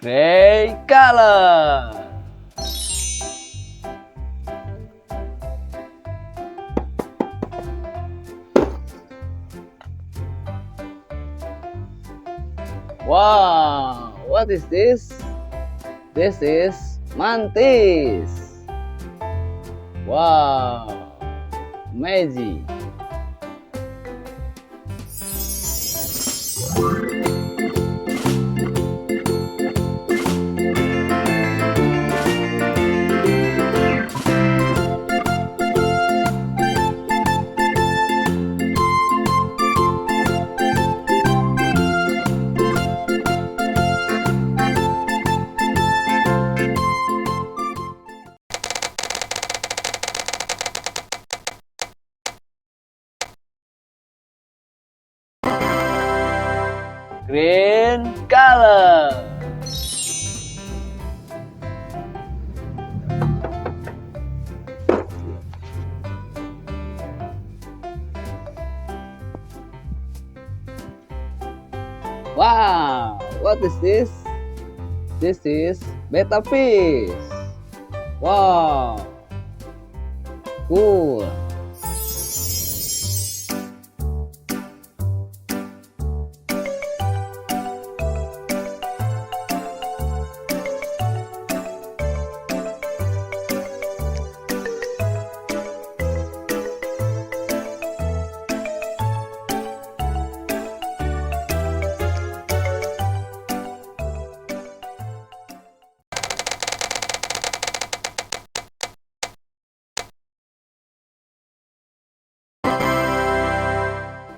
Gray color. Wow, what is this? This is Mantis. Wow, magic. Green color. Wow, what is this? This is Betta fish. Wow, cool.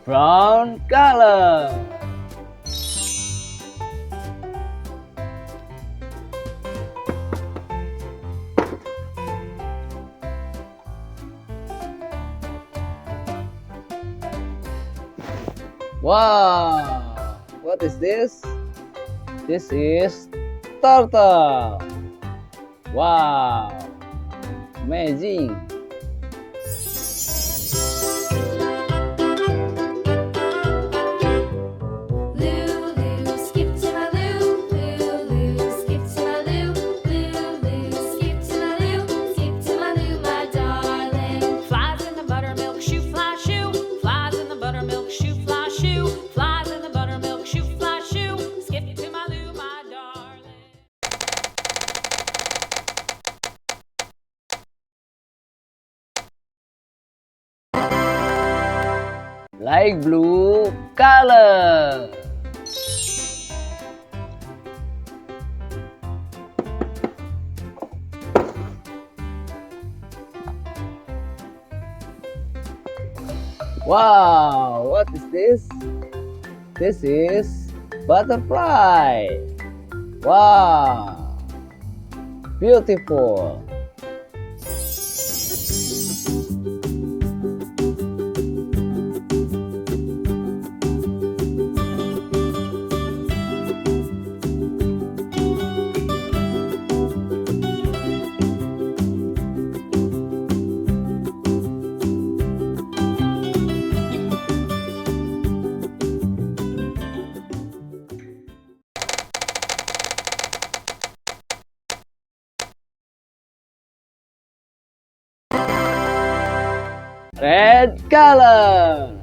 Brown color. Wow, what is this? This is turtle. Wow, amazing. Light blue color. Wow, what is this? This is butterfly. Wow, beautiful. Red color.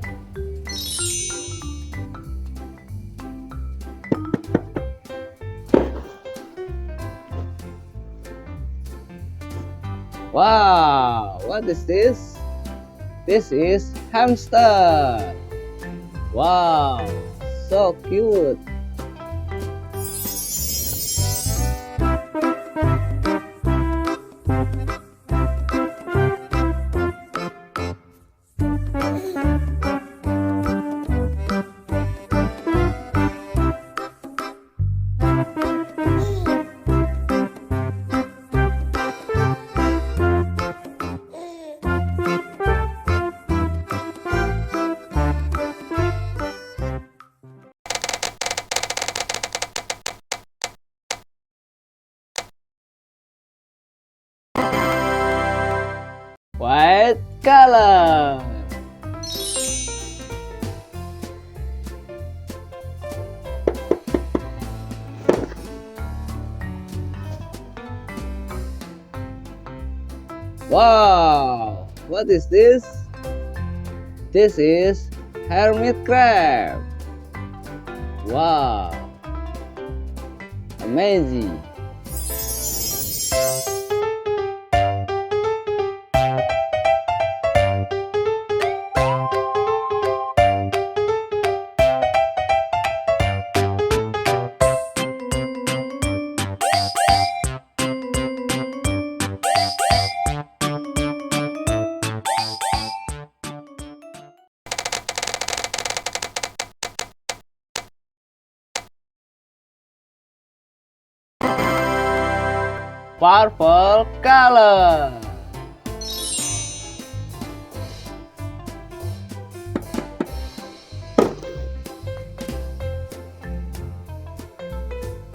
Wow, what is this? This is hamster. Wow, so cute. White color. Wow, what is this? This is hermit crab. Wow, amazing. Purple color.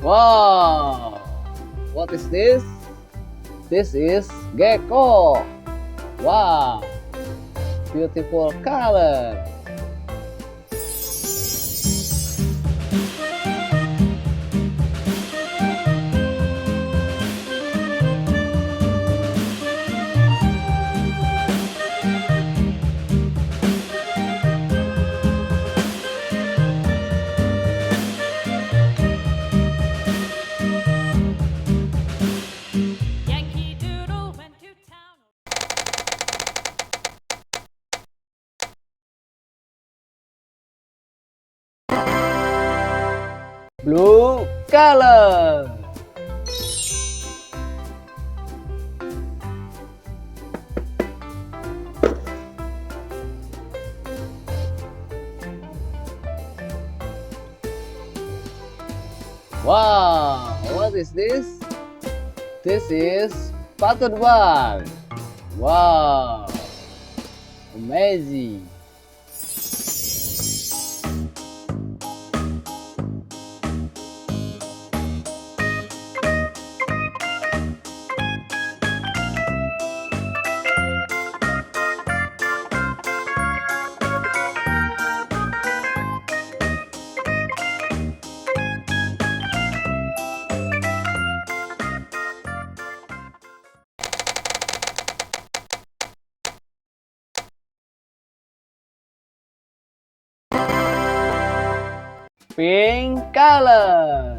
Wow, what is this? This is Gecko. Wow, beautiful color. Blue color. Wow, what is this? This is Bedbug. Wow, amazing. Pink color.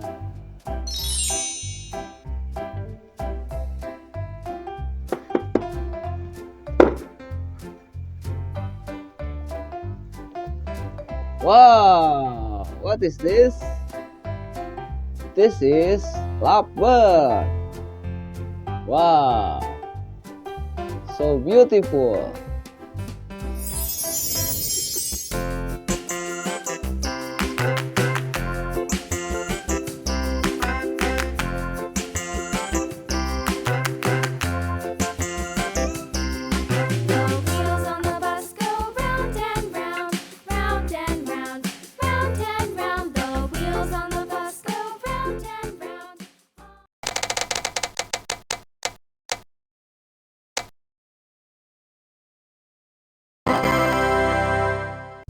Wow, what is this? This is Lovebird. Wow, so beautiful.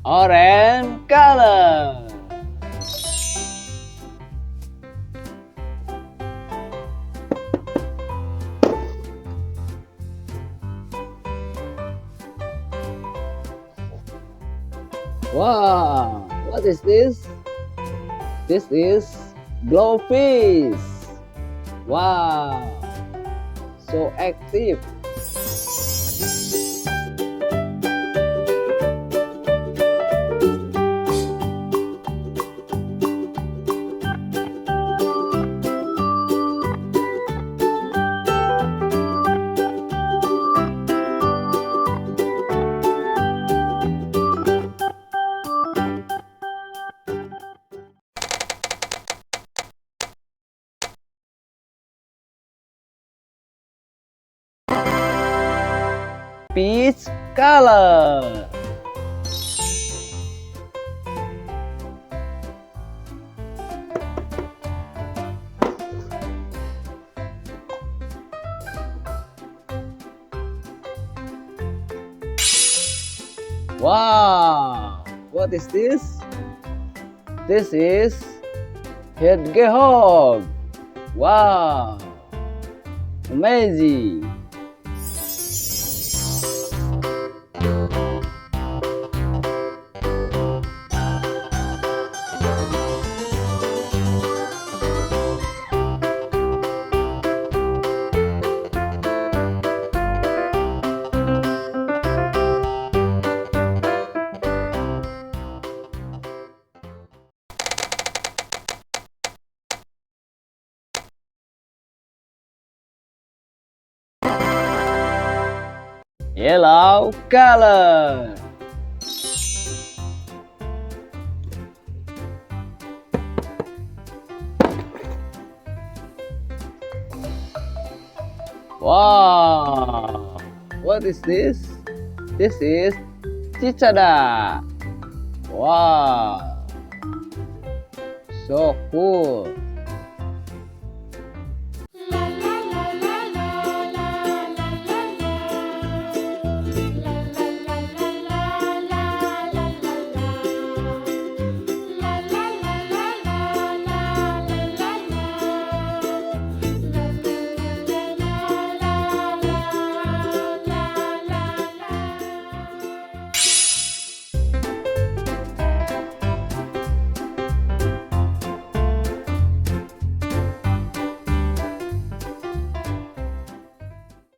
Orange color. Wow, what is this? This is Globisch. Wow, so active. Peach color. Wow, what is this? This is Hedgehog. Wow, amazing. yellow color. Wow, what is this? This is Cicada. Wow, so cool.